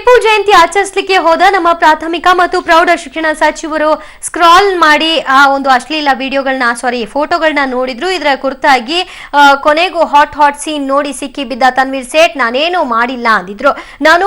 ಟಿಪ್ಪು ಜಯಂತಿ ಆಚರಿಸಲಿಕ್ಕೆ ಹೋದ ನಮ್ಮ ಪ್ರಾಥಮಿಕ ಮತ್ತು ಪ್ರೌಢ ಶಿಕ್ಷಣ ಸಚಿವರು ಸ್ಕ್ರಾಲ್ ಮಾಡಿ ಆ ಒಂದು ಅಶ್ಲೀಲ ಫೋಟೋಗಳನ್ನ ನೋಡಿದ್ರು. ಇದರ ಕುರಿತಾಗಿ ಕೊನೆಗೂ ಹಾಟ್ ಸೀನ್ ನೋಡಿ ಸಿಕ್ಕಿ ಬಿದ್ದ ತನ್ವೀರ್ ಸೇಠ್ ನಾನೇನು ಮಾಡಿಲ್ಲ ಅಂದಿದ್ರು. ನಾನು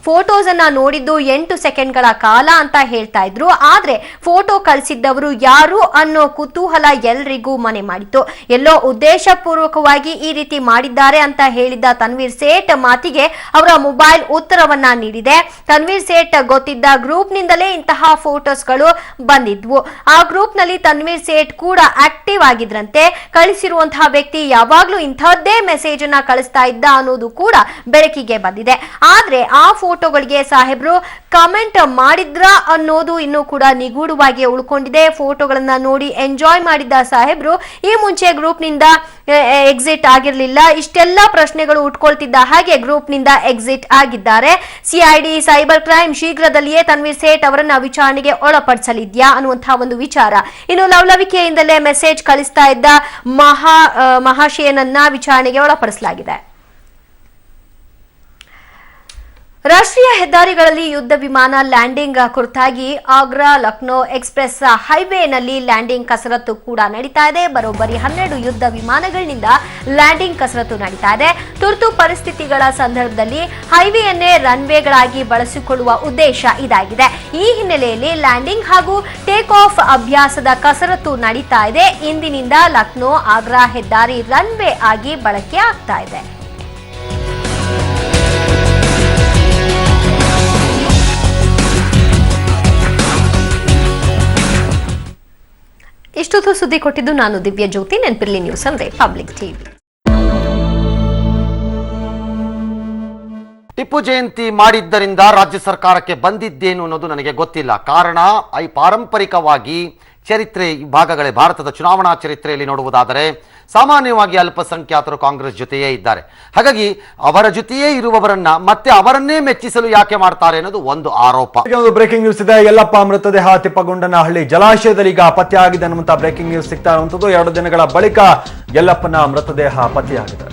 ಫೋಟೋಸ್ ಅನ್ನ ನೋಡಿದ್ದು 8 ಸೆಕೆಂಡ್ಗಳ ಕಾಲ ಅಂತ ಹೇಳ್ತಾ ಇದ್ರು. ಆದ್ರೆ ಫೋಟೋ ಕಳಿಸಿದ್ದವರು ಯಾರು ಅನ್ನೋ ಕುತೂಹಲ ಎಲ್ರಿಗೂ ಮನೆ ಮಾಡಿತ್ತು. ಎಲ್ಲೋ ಉದ್ದೇಶಪೂರ್ವಕವಾಗಿ ಈ ರೀತಿ ಮಾಡಿದ್ದಾರೆ ಅಂತ ಹೇಳಿದ್ದ ತನ್ವೀರ್ ಸೇಠ್ ಮಾತಿಗೆ ಅವರ ಮೊಬೈಲ್ ಉತ್ತರವನ್ನ ನೀಡಿದೆ. ತನ್ವೀರ್ ಸೇಠ್ ಗೊತ್ತಿದ್ದ ಗ್ರೂಪ್ ನಿಂದಲೇ ಇಂತಹ ಫೋಟೋಸ್ಗಳು ಬಂದಿದ್ವು. ಆ ಗ್ರೂಪ್ ನಲ್ಲಿ ತನ್ವೀರ್ ಸೇಠ್ ಕೂಡ ಆಕ್ಟಿವ್ ಆಗಿದ್ರಂತೆ. ಕಳಿಸಿರುವಂತಹ ವ್ಯಕ್ತಿ ಯಾವಾಗ್ಲೂ ಇಂಥದ್ದೇ ಮೆಸೇಜ್ ಅನ್ನ ಕಳಿಸ್ತಾ ಇದ್ದ ಅನ್ನೋದು ಕೂಡ ಬೆಳಕಿಗೆ ಬಂದಿದೆ. ಆದ್ರೆ ಆ ಫೋಟೋಗಳಿಗೆ ಸಾಹೇಬ್ರು ಕಮೆಂಟ್ ಮಾಡಿದ್ರ ಅನ್ನೋದು ಇನ್ನೂ ಕೂಡ ನಿಗೂಢವಾಗಿ ಉಳ್ಕೊಂಡಿದೆ. ಫೋಟೋಗಳನ್ನ ನೋಡಿ ಎಂಜಾಯ್ ಮಾಡಿದ್ದ ಸಾಹೇಬ್ರು ಈ ಮುಂಚೆ ಗ್ರೂಪ್ ನಿಂದ ಎಕ್ಸಿಟ್ ಆಗಿರಲಿಲ್ಲ. ಇಷ್ಟೆಲ್ಲ ಪ್ರಶ್ನೆಗಳು ಉಟ್ಕೊಳ್ತಿದ್ದ ಹಾಗೆ ಗ್ರೂಪ್ ನಿಂದ ಎಕ್ಸಿಟ್ ಆಗಿದ್ದಾರೆ. ಸಿಐಡಿ ಸೈಬರ್ ಕ್ರೈಮ್ ಶೀಘ್ರದಲ್ಲಿಯೇ ತನ್ವೀರ್ ಸೇಠ್ ಅವರನ್ನ ವಿಚಾರಣೆಗೆ ಒಳಪಡಿಸಲಿದ್ಯಾ ಅನ್ನುವಂತಹ ಒಂದು ವಿಚಾರ. ಇನ್ನು ಲವಲವಿಕೆಯಿಂದಲೇ ಮೆಸೇಜ್ ಕಳಿಸ್ತಾ ಇದ್ದ ಮಹಾಶಯನನ್ನ ವಿಚಾರಣೆಗೆ ಒಳಪಡಿಸಲಾಗಿದೆ. ರಾಷ್ಟ್ರೀಯ ಹೆದ್ದಾರಿಗಳಲ್ಲಿ ಯುದ್ಧ ವಿಮಾನ ಲ್ಯಾಂಡಿಂಗ್ ಕುರಿತಾಗಿ ಆಗ್ರಾ ಲಕ್ನೋ ಎಕ್ಸ್ಪ್ರೆಸ್ ಹೈವೇನಲ್ಲಿ ಲ್ಯಾಂಡಿಂಗ್ ಕಸರತ್ತು ಕೂಡ ನಡೀತಾ ಇದೆ. ಬರೋಬ್ಬರಿ 12 ಯುದ್ಧ ವಿಮಾನಗಳಿಂದ ಲ್ಯಾಂಡಿಂಗ್ ಕಸರತ್ತು ನಡೀತಾ ಇದೆ. ತುರ್ತು ಪರಿಸ್ಥಿತಿಗಳ ಸಂದರ್ಭದಲ್ಲಿ ಹೈವೇಯನ್ನೇ ರನ್ವೇಗಳಾಗಿ ಬಳಸಿಕೊಳ್ಳುವ ಉದ್ದೇಶ ಇದಾಗಿದೆ. ಈ ಹಿನ್ನೆಲೆಯಲ್ಲಿ ಲ್ಯಾಂಡಿಂಗ್ ಹಾಗೂ ಟೇಕ್ ಆಫ್ ಅಭ್ಯಾಸದ ಕಸರತ್ತು ನಡೀತಾ ಇದೆ. ಇಂದಿನಿಂದ ಲಕ್ನೋ ಆಗ್ರಾ ಹೆದ್ದಾರಿ ರನ್ವೇ ಆಗಿ ಬಳಕೆ ಆಗ್ತಾ ಇದೆ. ಇಷ್ಟೊತ್ತು ಸುದ್ದಿ ಕೊಟ್ಟಿದ್ದು ನಾನು ದಿವ್ಯ ಜ್ಯೋತಿ. ನೆನಪಿರ್ಲಿ ನ್ಯೂಸ್ ಅಂದ್ರೆ ಪಬ್ಲಿಕ್ ಟಿವಿ. ಟಿಪ್ಪು ಜಯಂತಿ ಮಾಡಿದ್ದರಿಂದ ರಾಜ್ಯ ಸರ್ಕಾರಕ್ಕೆ ಬಂದಿದ್ದೇನು ಅನ್ನೋದು ನನಗೆ ಗೊತ್ತಿಲ್ಲ. ಕಾರಣ ಪಾರಂಪರಿಕವಾಗಿ ಚರಿತ್ರೆ ಭಾಗಗಳೇ ಭಾರತದ ಚುನಾವಣಾ ಚರಿತ್ರೆಯಲ್ಲಿ ನೋಡುವುದಾದರೆ ಸಾಮಾನ್ಯವಾಗಿ ಅಲ್ಪಸಂಖ್ಯಾತರು ಕಾಂಗ್ರೆಸ್ ಜೊತೆಯೇ ಇದ್ದಾರೆ. ಹಾಗಾಗಿ ಅವರ ಜೊತೆಯೇ ಇರುವವರನ್ನ ಮತ್ತೆ ಅವರನ್ನೇ ಮೆಚ್ಚಿಸಲು ಯಾಕೆ ಮಾಡ್ತಾರೆ ಅನ್ನೋದು ಒಂದು ಆರೋಪ. ಬ್ರೇಕಿಂಗ್ ನ್ಯೂಸ್ ಇದೆ. ಯಲ್ಲಪ್ಪ ಮೃತದೇಹ ತಿಪ್ಪಗೊಂಡನಹಳ್ಳಿ ಜಲಾಶಯದಲ್ಲಿ ಈಗ ಪತ್ತೆಯಾಗಿದೆ ಅನ್ನುವಂತ ಬ್ರೇಕಿಂಗ್ ನ್ಯೂಸ್ ಸಿಗ್ತಾ ಇರುವಂತದ್ದು. 2 ದಿನಗಳ ಬಳಿಕ ಯಲ್ಲಪ್ಪನ ಮೃತದೇಹ ಪತ್ತೆಯಾಗಿದೆ.